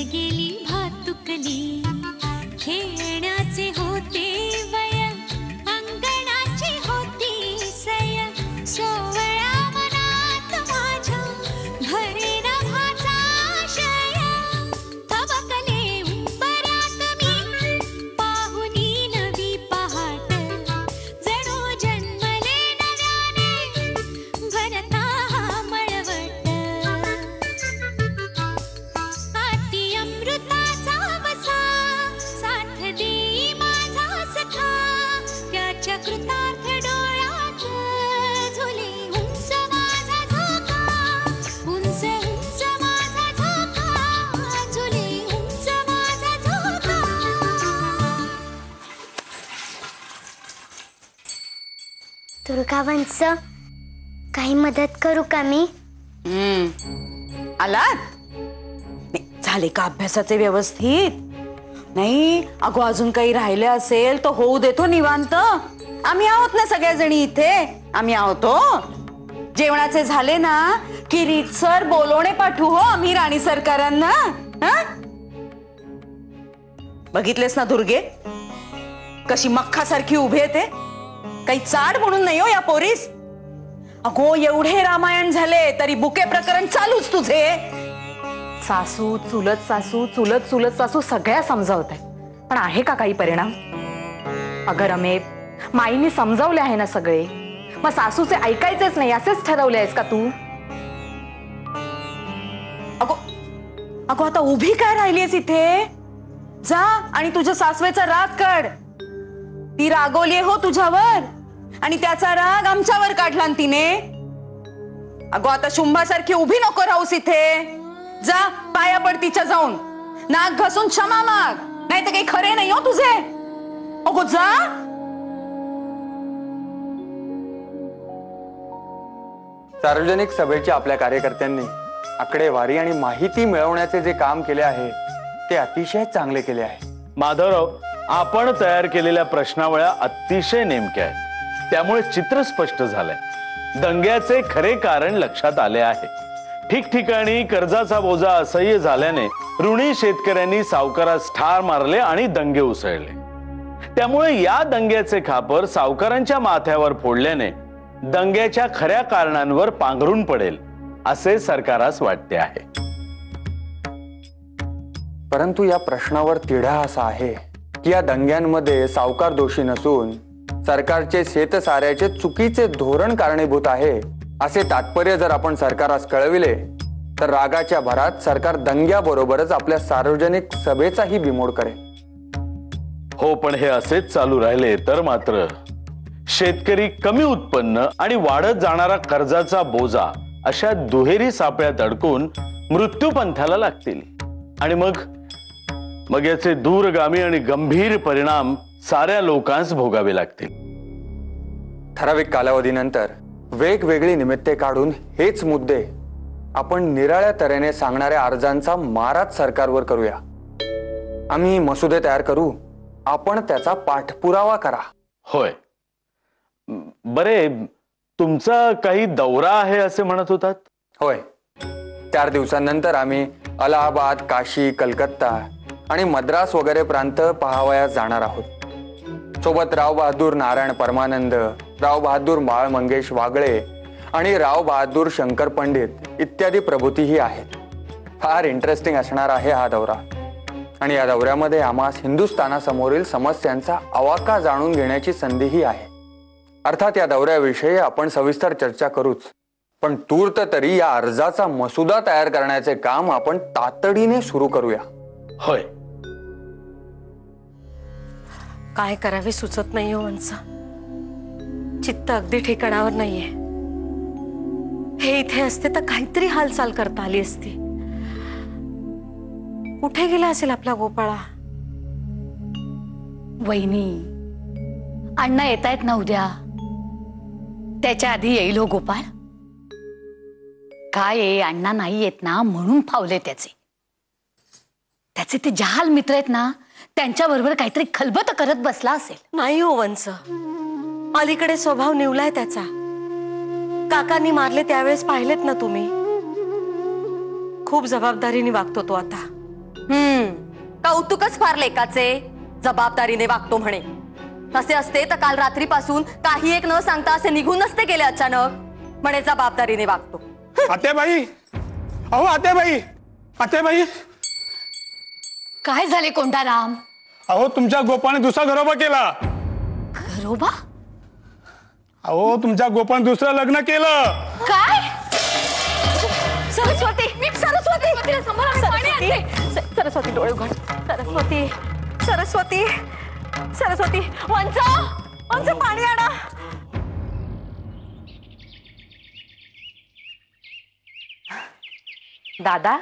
गेली भातुकली, खेळण्याचे होते वय, अंगणाची होती सय, सोवळ्या मनात माझ्या भरे नभाचा शय, तबकले उंबऱ्यात मी पाहुनी नवी पहाट, जणू जन्मले नव्याने भरता मळवट, हाती अमृताचा वसा, साथ देई माझा सखा, त्याच्या कृतार्थ डोळ्यात झुले उंच माझा झोका, उंच उंच माझा झोका, झुले उंच माझा झोका. दुर्गावंश, काही मदत करू का मी? आलात? झाले का अभ्यासाचे व्यवस्थित? नाही अगो अजून काही राहिले असेल तर होऊ देतो निवांत. आम्ही आहोत ना सगळ्याजणी इथे, आम्ही आहोत हो. जेवणाचे झाले ना की रीतसर बोलवणे पाठवू हो आम्ही राणी सरकारांना. बघितलेस ना दुर्गे, कशी मक्खासारखी उभी येते. काही चाड म्हणून नाही हो या पोरीस. अगो एवढे रामायण झाले तरी बुके प्रकरण चालूच तुझे. सासू चुलत सासू चुलत चुलत सासू सगळ्या समजावत आहे, पण आहे का काही परिणाम? अगं रमे, माईने समजावले आहे ना सगळे, मग सासूचे ऐकायचेच नाही असेच ठरवले आहेस का तू? अगो अगो आता उभी काय राहिलीस इथे? जा आणि तुझ्या सासवेचा राग काढ. ती रागवली हो तुझ्यावर आणि त्याचा राग आमच्यावर काढला तिने. अगो आता शुंभासारखी उभी नको राहूस इथे. जा पाया पड तिच्या जाऊन, नाक घासून क्षमा माग, नाही तर काही खरे नाही हो तुझे. अगो जा. सार्वजनिक सभेच्या आपल्या कार्यकर्त्यांनी आकडेवारी आणि माहिती मिळवण्याचे जे काम केले आहे ते अतिशय चांगले केले आहे. माधवराव, आपण तयार केलेल्या प्रश्नावळ्या अतिशय नेमक्या आहेत, त्यामुळे चित्र स्पष्ट झालंय. दंग्याचे खरे कारण लक्षात आले आहे. ठिकठिकाणी कर्जाचा बोजा असह्य झाल्याने ऋणी शेतकऱ्यांनी सावकारास ठार मारले आणि दंगे उसळले. त्यामुळे या दंग्याचे खापर सावकारांच्या माथ्यावर फोडल्याने दंग्याच्या खऱ्या कारणांवर पांघरून पडेल असे सरकारास वाटते आहे. परंतु या प्रश्नावर तिढा असा आहे की या दंग्यांमध्ये सावकार दोषी नसून सरकारचे शेतसाऱ्याचे चुकीचे धोरण कारणीभूत आहे असे तात्पर्य जर आपण सरकारास कळविले तर रागाच्या भरात सरकार दंग्याबरोबरच आपल्या सार्वजनिक सभेचाही बिमोड करेल. हो, पण हे असेच चालू राहिले तर मात्र शेतकरी कमी उत्पन्न आणि वाढत जाणारा कर्जाचा बोजा अशा दुहेरी सापळ्यात अडकून मृत्यूपंथाला लागतील आणि मग याचे दूरगामी आणि गंभीर परिणाम साऱ्या लोकांस भोगावे लागतील. ठराविक कालावधीनंतर वेगवेगळी निमित्ते काढून हेच मुद्दे आपण निराळ्या तऱ्हेने सांगणाऱ्या अर्जांचा माराच सरकारवर करूया. आम्ही मसुदे तयार करू, आपण त्याचा पाठपुरावा करा. होय, बरे, तुमचा काही दौरा आहे असे म्हणत होतात? होय, 4 दिवसांनंतर आम्ही अलाहाबाद, काशी, कलकत्ता आणि मद्रास वगैरे प्रांत पाहावयास जाणार आहोत. सोबत राव बहादूर नारायण परमानंद, राव बहादूर बाळ मंगेश वागळे आणि राव बहादूर शंकर पंडित इत्यादी प्रभूतीही आहेत. फार इंटरेस्टिंग असणार आहे हा दौरा आणि या दौऱ्यामध्ये आम्हास हिंदुस्थानासमोरील समस्यांचा आवाका जाणून घेण्याची संधीही आहे. अर्थात या दौऱ्याविषयी आपण सविस्तर चर्चा करूच, पण तूर्त तरी या अर्जाचा मसुदा तयार करण्याचे काम आपण तातडीने सुरू करूया. होय. काय करावे सुचत नाही हो वंसा. चित्त अगदी ठिकाणावर नाहीये. हे इथे असते तर काहीतरी हालचाल करता आली असती. कुठे गेला असेल आपला गोपाळा? वहिनी, अण्णा येतायत ना उद्या, त्याच्या आधी येईल हो गोपाळ. काय आहे, अण्णा नाही येत ना म्हणून फावले त्याचे ते जहाल मित्र आहेत ना, त्यांच्याबरोबर काहीतरी खलबत करत बसला असेल. नाही हो वंस, अलीकडे स्वभाव निवलाय त्याचा. काकांनी मारले त्यावेळेस पाहिलेत ना तुम्ही. खूप जबाबदारीने वागतो तो आता. कौतुकच फार लेकाचे, जबाबदारीने वागतो म्हणे. तसे असते तर काल रात्रीपासून काही एक न सांगता असे निघून नसते गेले अचानक. म्हणे जबाबदारीने वागतो. आत्याबाई, अहो आत्याबाई, आत्याबाई, काय झाले कोंडाराम? अहो तुमच्या गोपाने दुसरा घरोबा केला. घरोबा? अहो तुमच्या गोपाने दुसरं लग्न केलं. काय? सरस्वती, सरस्वती, सरस्वती डोळे उघड. सरस्वती, सरस्वती, सरस्वती, वंच पाणी आणा. दादा,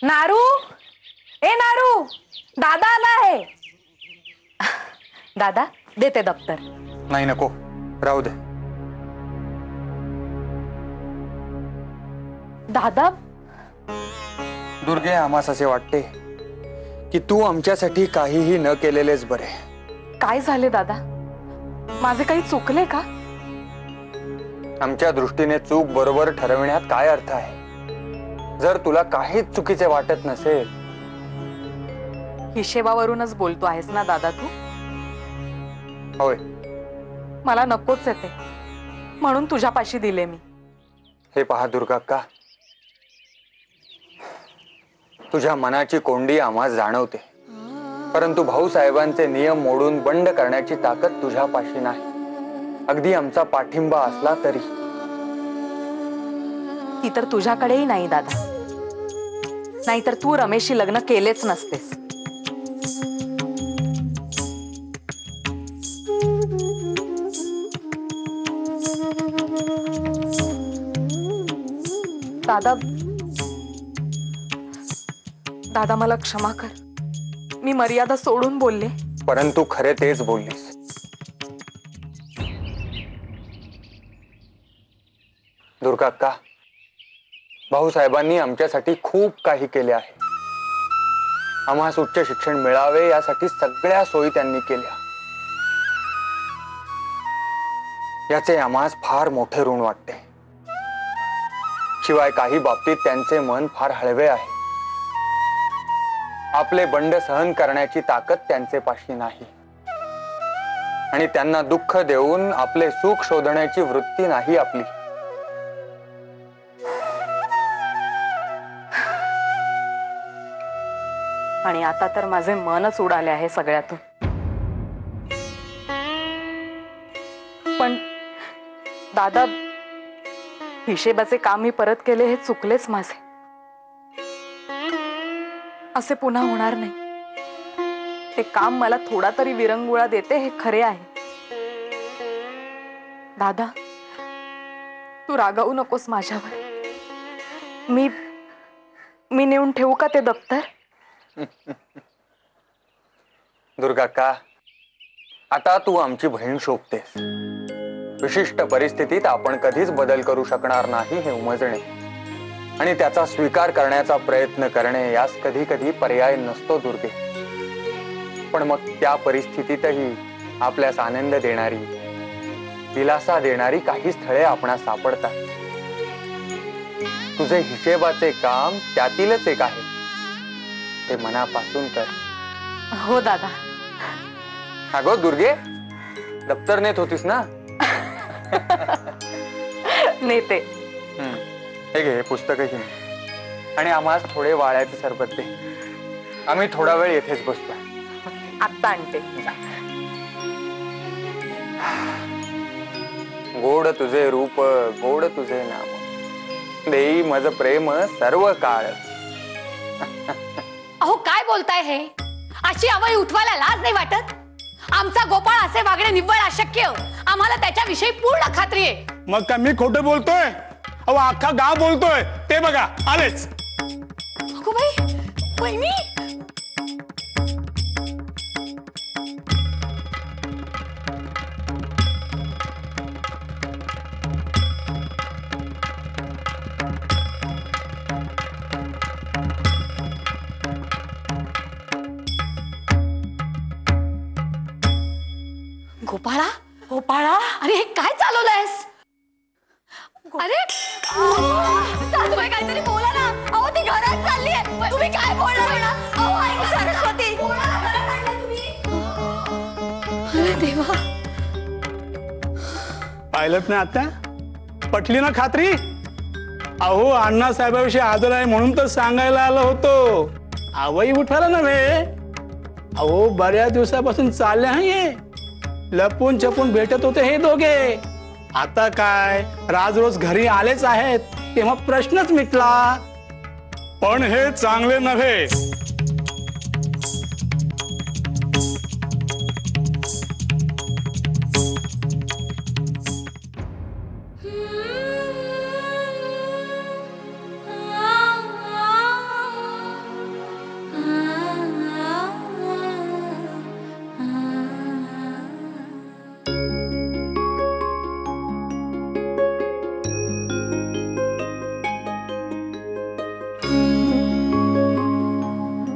नारू, ए नारू, दादा आला आहे. दादा देते दप्तर. नाही नको, राहू दे. दादा, दुर्गे, आम्हास असे वाटते की तू आमच्यासाठी काहीही न केलेलेच बरे. काय झाले दादा? माझे काही चुकले का? आमच्या दृष्टीने चूक बरोबर ठरविण्यात काय अर्थ आहे? जर तुला काहीच चुकीचे वाटत नसेल. हिशेबावरूनच बोलतो आहेस ना दादा तू? होय. मला नकोच येते म्हणून तुझ्यापाशी दिले मी. हे पहा दुर्गाक्का, तुझ्या मनाची कोंडी आम्हास जाणवते, परंतु भाऊसाहेबांचे नियम मोडून बंड करण्याची ताकद तुझ्यापाशी नाही. अगदी आमचा पाठिंबा असला तरी. ती तर तुझ्याकडेही नाही दादा, नाहीतर तू रमेशशी लग्न केलेच नसतेस. दादा, दादा मला क्षमा कर. मी मर्यादा सोडून बोलले. परंतु खरे तेच बोललीस. दुर्गाक्का, भाऊसाहेबांनी आमच्यासाठी खूप काही केले आहे. आम्हास उच्च शिक्षण मिळावे यासाठी सगळ्या सोयी त्यांनी केल्या. याचे आम्हास फार मोठे ऋण वाटते. शिवाय काही बाबतीत त्यांचे मन फार हळवे आहे. आपले बंड सहन करण्याची ताकद त्यांचे पाशी नाही आणि त्यांना दुःख देऊन आपले सुख शोधण्याची वृत्ती नाही आपली. आणि आता तर माझे मनच उडाले आहे सगळ्यातून. पण दादा, हिशेबाचे काम मी परत केले हे चुकलेच माझे. असे पुन्हा होणार नाही. ते काम मला थोडा तरी विरंगुळा देते हे खरे आहे. दादा, तू रागावू नकोस माझ्यावर. मी नेऊन ठेवू का ते दप्तर? दुर्गाक्का, आता तू आमची बहीण शोभतेस. विशिष्ट परिस्थितीत आपण कधीच बदल करू शकणार नाही हे उमजणे आणि त्याचा स्वीकार करण्याचा प्रयत्न करणे यास कधी कधी पर्याय नसतो दुर्गे. पण मग त्या परिस्थितीतही आपल्यास आनंद देणारी, दिलासा देणारी काही स्थळे आपणास सापडतात. तुझे हिशेबाचे काम त्यातीलच एक आहे. ते मनापासून कर. हो दादा. अगो दुर्गे, दप्तर नेत होतीस ना? नेते. हे घे, पुस्तकही आणि आम्हाला थोडे वाळ्याचे सरबत दे. आम्ही थोडा वेळ येथेच बसतो. आत्ता आणते. गोड तुझे रूप, गोड तुझे नाम, देई मज प्रेम सर्व काळ. अहो काय बोलताय हे? अशी आवई उठवायला लाज नाही वाटत? आमचा गोपाळ असे वागणे निव्वळ अशक्य. आम्हाला त्याच्याविषयी पूर्ण खात्री आहे. मग काय मी खोटं बोलतोय? अहो अख्खा गाव बोलतोय. ते बघा आलेच. अगो बाई, वहिनी. गोपाळा, गोपाळा, अरे हे काय चालवलंयस? अरे सासूबाई काहीतरी बोला ना. अहो ती घरात चालली आहे. तुम्ही काय बोलला? रमा, पाहिलत ना आता, पटली ना खात्री? अहो अण्णासाहेबाविषयी आदर आहे म्हणून तर सांगायला आलो होतो. आवई उठाला नव्हे. अहो बऱ्याच दिवसापासून चालले आहे, लपून छपून भेटत होते हे दोघे. आता काय राज रोज घरी आलेच आहेत तेव्हा प्रश्नच मिटला. पण हे चांगले नव्हे.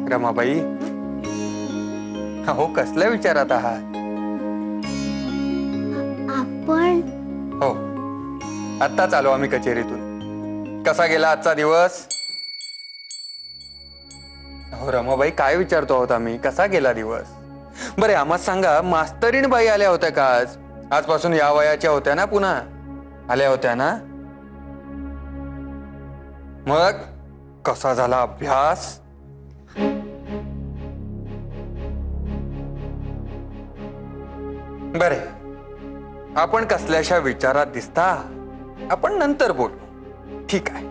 रमाबाई, हो कसल्या विचारात आहात? आपण हो, आत्ताच आलो आम्ही कचेरीतून. कसा गेला आजचा दिवस? हो रमाबाई, काय विचारतो आहोत आम्ही, कसा गेला दिवस? बरे आम्हाला सांगा, मास्तरीण बाई आल्या होत्या का आज? आजपासून या वयाच्या होत्या ना, पुन्हा आल्या होत्या ना? मग कसा झाला अभ्यास? बरे, आपण कसल्याशा विचारात दिसता, आपण नंतर बोलू, ठीक आहे?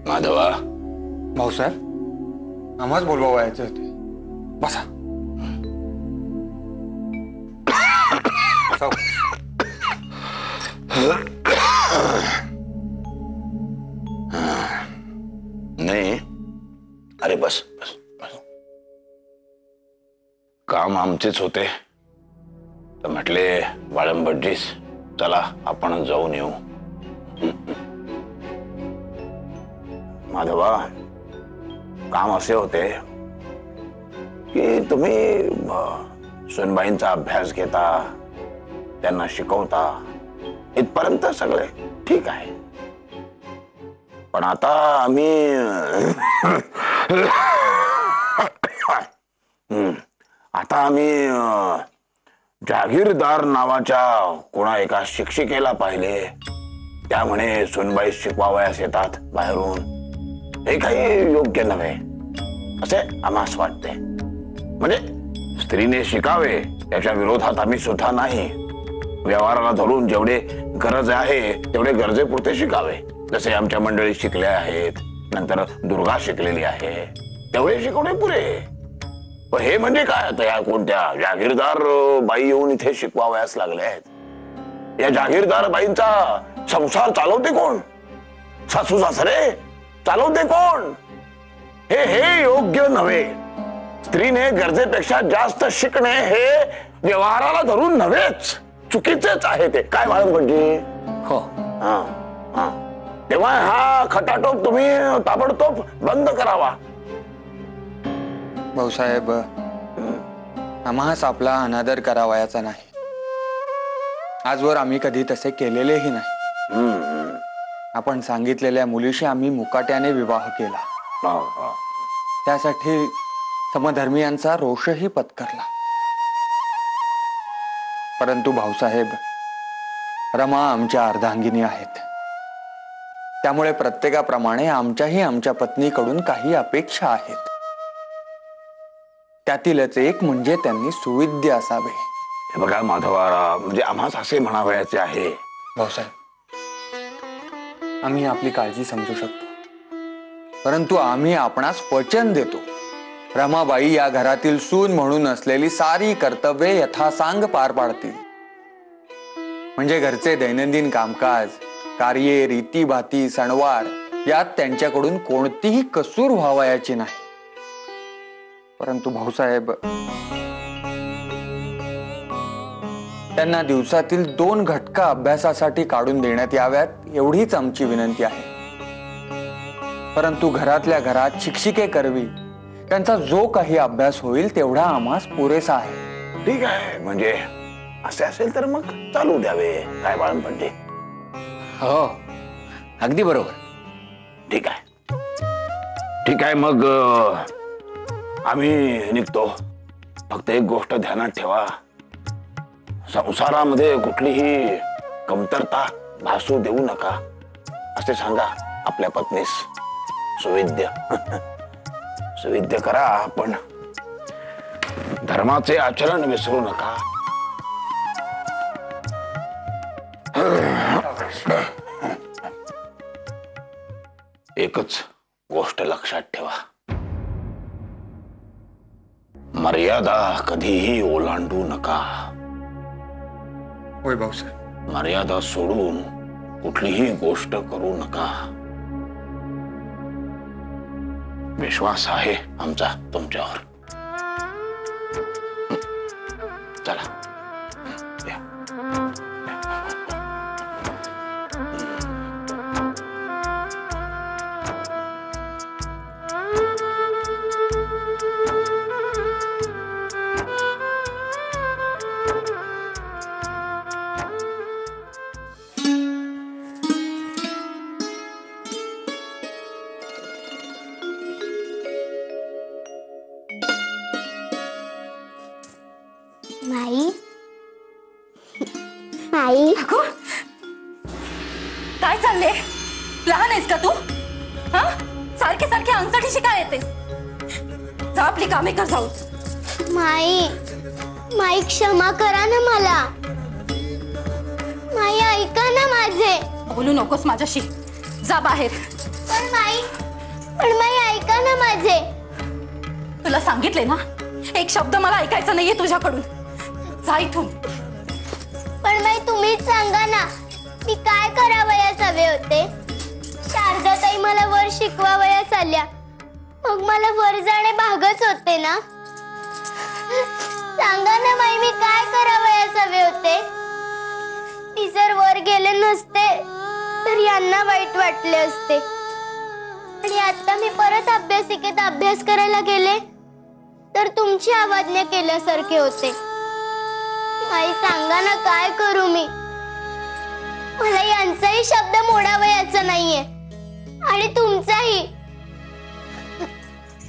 माधवा, भाऊसाहेब, आम्हाच बोलवायचे होते. बसा. नाही, अरे बस बस बस. काम आमचेच होते तर म्हटले वाळंबजीस, चला आपण जाऊन येऊ. माधवा, काम असे होते की तुम्ही सुनबाईंचा अभ्यास घेता, त्यांना शिकवता, इथपर्यंत सगळे ठीक आहे. पण आता आम्ही जागीरदार नावाच्या कोणा एका शिक्षिकेला पाहिले. त्यामुळे सुनबाई शिकवावयास येतात बाहेरून. हे काही योग्य नव्हे असे आम्हास वाटते. म्हणजे स्त्रीने शिकावे याच्या विरोधात आम्ही सुद्धा नाही. व्यवहाराला धरून जेवढे गरज आहे तेवढे गरजेपुरते शिकावे. जसे आमच्या मंडळी शिकले आहेत, नंतर दुर्गा शिकलेली आहे, तेवढे शिकवणे पुरे. पण हे म्हणजे काय, आता या कोणत्या जागीरदार बाई येऊन इथे शिकवावयास लागल्या आहेत? या जागीरदार बाईंचा संसार चालवते कोण? सासू सासरे चालवते कोण? हे योग्य नव्हे. स्त्रीने गरजेपेक्षा जास्त शिकणे हे व्यवहाराला धरून नव्हेच, चुकीचेच आहे ते. काय वाळंबजी? हो. तेव्हा हा खटाटोप तुम्ही ताबडतोब बंद करावा. भाऊसाहेब, आम्हास आपला अनादर करावयाचा नाही. आजवर आम्ही कधी तसे केलेलेही नाही. आपण सांगितलेल्या मुलीशी आम्ही मुकाट्याने विवाह केला. त्यासाठी समधर्मीयांचा रोषही पत्करला. परंतु भाऊसाहेब, रमा आमच्या अर्धांगिनी आहेत. त्यामुळे प्रत्येकाप्रमाणे आमच्याही आमच्या पत्नीकडून काही अपेक्षा आहेत. त्यातीलच एक म्हणजे त्यांनी सुविद्य असावे. हे बघा माधवा, म्हणजे आम्हास असे म्हणावयाचे आहे. भाऊसाहेब, आम्ही आपली काळजी समजू शकतो, परंतु आम्ही आपणास वचन देतो, रमाबाई या घरातील सून म्हणून असलेली सारी कर्तव्ये यथासांग पार पाडतील. म्हणजे घरचे दैनंदिन कामकाज, कार्ये, रीतीभाती, सणवार यात त्यांच्याकडून कोणतीही कसूर व्हावयाची नाही. परंतु भाऊसाहेब, त्यांना दिवसातील 2 घटका अभ्यासासाठी काढून देण्यात याव्यात एवढीच आमची विनंती आहे. परंतु घरातल्या घरात शिक्षिके करवी त्यांचा जो काही अभ्यास होईल तेवढा आम्हास पुरेसा आहे. ठीक आहे, म्हणजे असे असेल तर मग चालू द्यावे. काय बाळंपणजी? हो, अगदी बरोबर. ठीक आहे, ठीक आहे. मग आम्ही निघतो. फक्त एक गोष्ट ध्यानात ठेवा, संसारामध्ये कुठलीही कमतरता भासू देऊ नका असे सांगा आपल्या पत्नीस. सुविद्य सुविद्य करा, पण धर्माचे आचरण विसरू नका. एकच गोष्ट लक्षात ठेवा, मर्यादा कधीही ओलांडू नका. होय भाऊसाहेब. मर्यादा सोडून कुठलीही गोष्ट करू नका. विश्वास आहे आमचा तुमच्यावर. चला या. माई माई काय चालले? लहान आहेस का तू? हा, सारखे सारखे अंगठीशी काय येतेस? जा आपली कामे कर जाऊ. माई माई क्षमा करा ना मला. माई ऐका ना माझे. बोलू नकोस माझ्याशी, जा बाहेर. पण माई ऐका ना माझे. तुला सांगितले ना, एक शब्द मला ऐकायचा नाहीये तुझ्याकडून. जा इथून. पण माई तुम्हीच सांगा ना, मी काय करावयास हवे होते? शारदाताई मला वर शिकवावयास आल्या, मग मला वर जाणे भागच होते ना. सांगा ना माई, मी काय करावयास हवे होते? मी जर वर गेले नसते तर यांना वाईट वाटले असते. आणि आता मी परत अभ्यासिकेत अभ्यास करायला गेले तर तुमची आवाजने केल्यासारखे होते. आई सांगा ना, काय करू मी? मला यांचाही शब्द मोडावयाचा नाहीये आणि तुमचाही.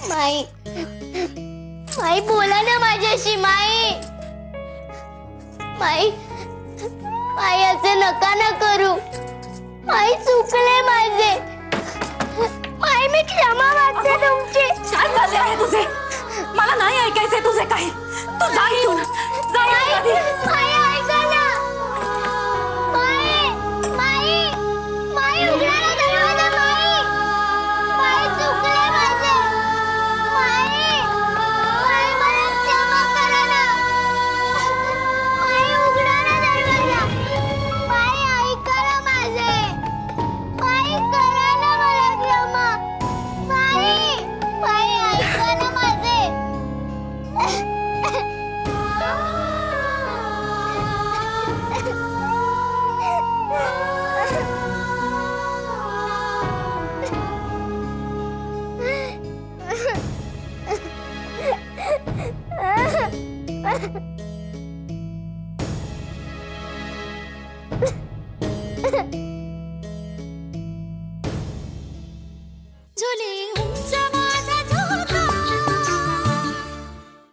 माई माई बोला ना माझ्याशी. माई माई माई असे नका ना करू. माई चुकले माझे. माई मी क्षमा मागते तुमची. काय चालले आहे तुझे? मला नाही ऐकायचंय तुझे काही. तू जा इथून. जा इथून. माई ऐका ना. माई माई माई उघडा ना दरवाजा. माई माई चुकले माझे. माई माई मला क्षमा करा ना. माई उघडा ना दरवाजा. माई ऐका ना माझे. माई करा ना मला क्षमा. माई माई ऐका ना माझे. Ha